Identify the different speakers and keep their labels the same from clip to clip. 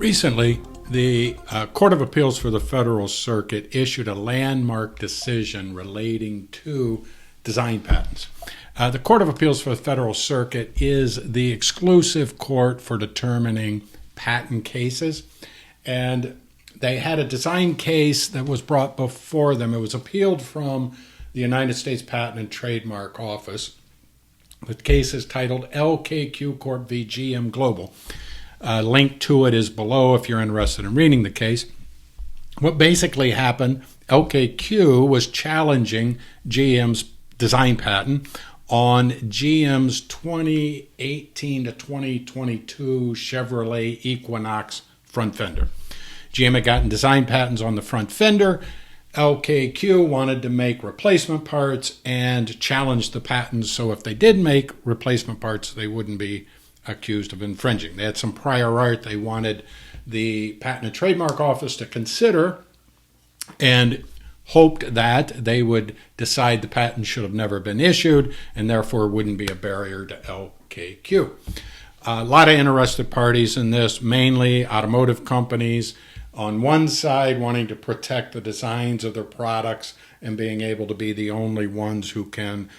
Speaker 1: Recently, the Court of Appeals for the Federal Circuit issued a landmark decision relating to design patents. The Court of Appeals for the Federal Circuit is the exclusive court for determining patent cases, and they had a design case that was brought before them. It was appealed from the United States Patent and Trademark Office. The case is titled LKQ Corp v. GM Global. Link to it is below if you're interested in reading the case. What basically happened, LKQ was challenging GM's design patent on GM's 2018 to 2022 Chevrolet Equinox front fender. GM had gotten design patents on the front fender. LKQ wanted to make replacement parts and challenged the patents, so if they did make replacement parts, they wouldn't be accused of infringing. They had some prior art they wanted the Patent and Trademark Office to consider and hoped that they would decide the patent should have never been issued and therefore wouldn't be a barrier to LKQ. A lot of interested parties in this, mainly automotive companies on one side wanting to protect the designs of their products and being able to be the only ones who can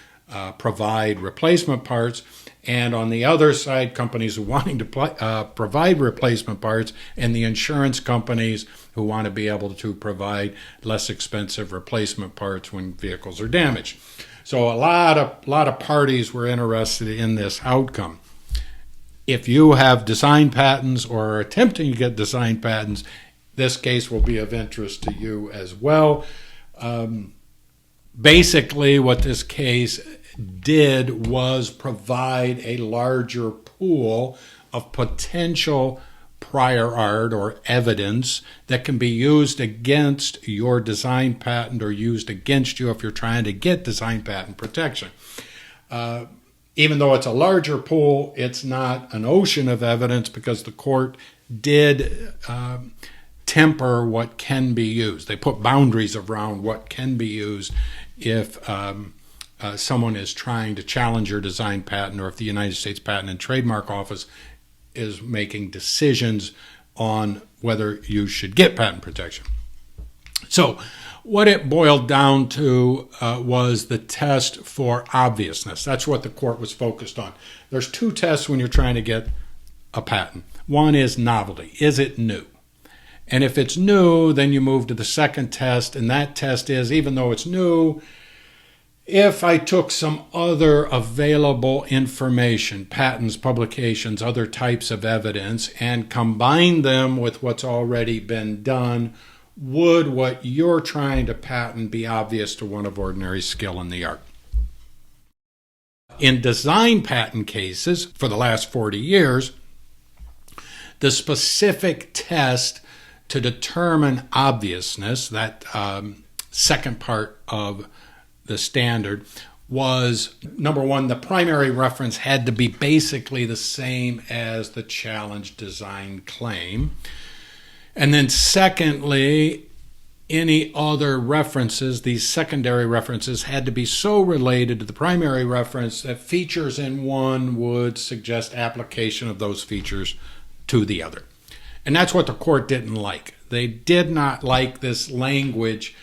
Speaker 1: provide replacement parts, and on the other side, companies wanting to provide replacement parts, and the insurance companies who want to be able to provide less expensive replacement parts when vehicles are damaged. So a lot of parties were interested in this outcome. If you have design patents or are attempting to get design patents, this case will be of interest to you as well. Basically, what this case did was provide a larger pool of potential prior art or evidence that can be used against your design patent or used against you if you're trying to get design patent protection. Even though it's a larger pool, it's not an ocean of evidence because the court did temper what can be used. They put boundaries around what can be used if someone is trying to challenge your design patent, or if the United States Patent and Trademark Office is making decisions on whether you should get patent protection. So what it boiled down to was the test for obviousness. That's what the court was focused on. There's two tests when you're trying to get a patent. One is novelty. Is it new? And if it's new, then you move to the second test, and that test is, even though it's new, if I took some other available information, patents, publications, other types of evidence, and combined them with what's already been done, would what you're trying to patent be obvious to one of ordinary skill in the art? In design patent cases for the last 40 years, the specific test to determine obviousness, that second part of the standard, was, number one, the primary reference had to be basically the same as the challenge design claim. And then secondly, any other references, these secondary references, had to be so related to the primary reference that features in one would suggest application of those features to the other. And that's what the court didn't like. They did not like this language,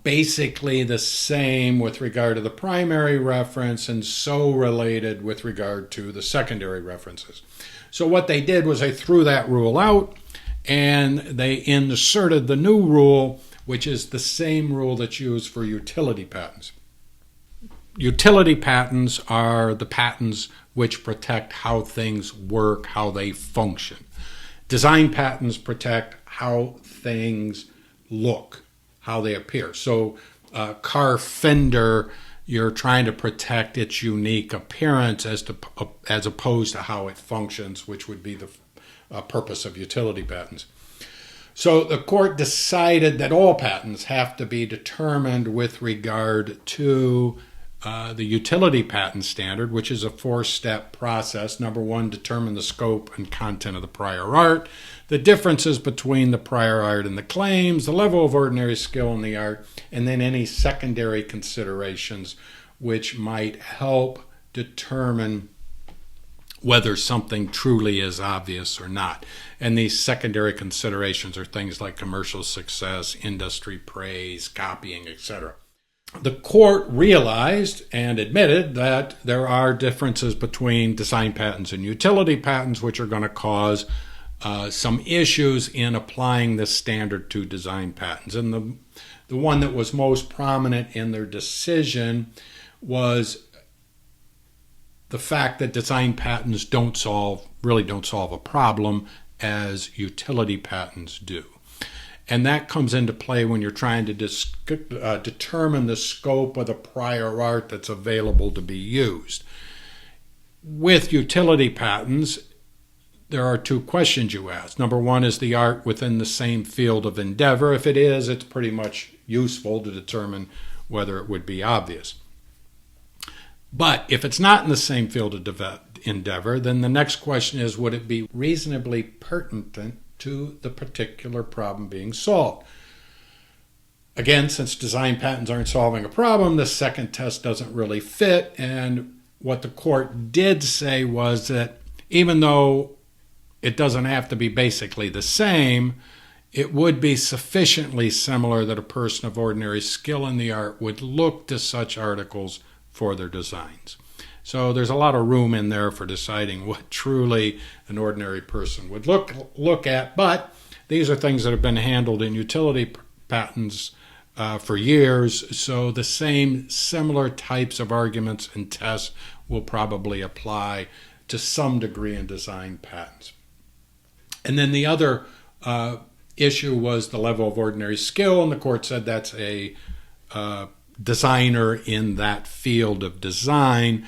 Speaker 1: basically the same with regard to the primary reference and so related with regard to the secondary references. So what they did was they threw that rule out and they inserted the new rule, which is the same rule that's used for utility patents. Utility patents are the patents which protect how things work, how they function. Design patents protect how things look, how they appear. So car fender, you're trying to protect its unique appearance as opposed to how it functions, which would be the purpose of utility patents. So the court decided that all patents have to be determined with regard to the utility patent standard, which is a 4-step process. Number one, determine the scope and content of the prior art, the differences between the prior art and the claims, the level of ordinary skill in the art, and then any secondary considerations which might help determine whether something truly is obvious or not. And these secondary considerations are things like commercial success, industry praise, copying, etc. The court realized and admitted that there are differences between design patents and utility patents, which are going to cause some issues in applying this standard to design patents. And the one that was most prominent in their decision was the fact that design patents really don't solve a problem as utility patents do. And that comes into play when you're trying to determine the scope of the prior art that's available to be used. With utility patents, there are two questions you ask. Number one, is the art within the same field of endeavor? If it is, it's pretty much useful to determine whether it would be obvious. But if it's not in the same field of endeavor, then the next question is, would it be reasonably pertinent to the particular problem being solved? Again, since design patents aren't solving a problem, the second test doesn't really fit. And what the court did say was that even though it doesn't have to be basically the same, it would be sufficiently similar that a person of ordinary skill in the art would look to such articles for their designs. So there's a lot of room in there for deciding what truly an ordinary person would look at. But these are things that have been handled in utility patents for years. So the same similar types of arguments and tests will probably apply to some degree in design patents. And then the other issue was the level of ordinary skill, and the court said that's a designer in that field of design.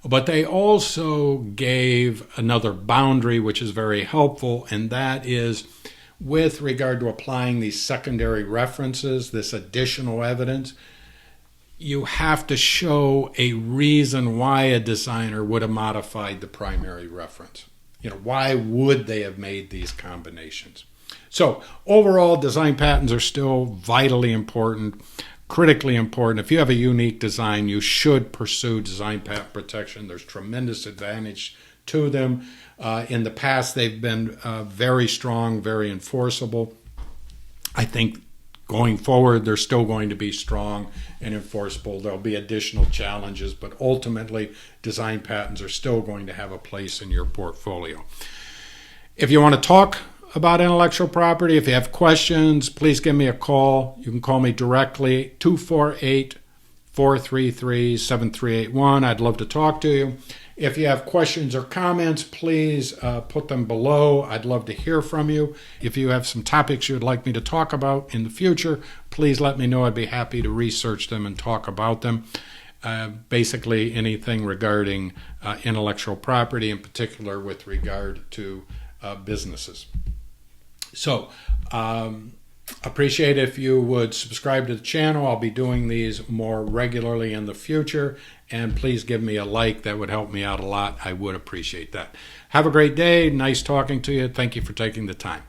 Speaker 1: But they also gave another boundary, which is very helpful, and that is with regard to applying these secondary references, this additional evidence, you have to show a reason why a designer would have modified the primary reference. Why would they have made these combinations? So overall, design patents are still vitally important, critically important. If you have a unique design, you should pursue design patent protection. There's tremendous advantage to them. In the past, they've been very strong, very enforceable. I think going forward, they're still going to be strong and enforceable. There'll be additional challenges, but ultimately, design patents are still going to have a place in your portfolio. If you want to talk about intellectual property, if you have questions, please give me a call. You can call me directly, 248-433-7381. I'd love to talk to you. If you have questions or comments, please put them below. I'd love to hear from you. If you have some topics you would like me to talk about in the future, please let me know. I'd be happy to research them and talk about them. Basically anything regarding intellectual property, in particular with regard to businesses. So, appreciate if you would subscribe to the channel. I'll be doing these more regularly in the future. And please give me a like. That would help me out a lot. I would appreciate that. Have a great day. Nice talking to you. Thank you for taking the time.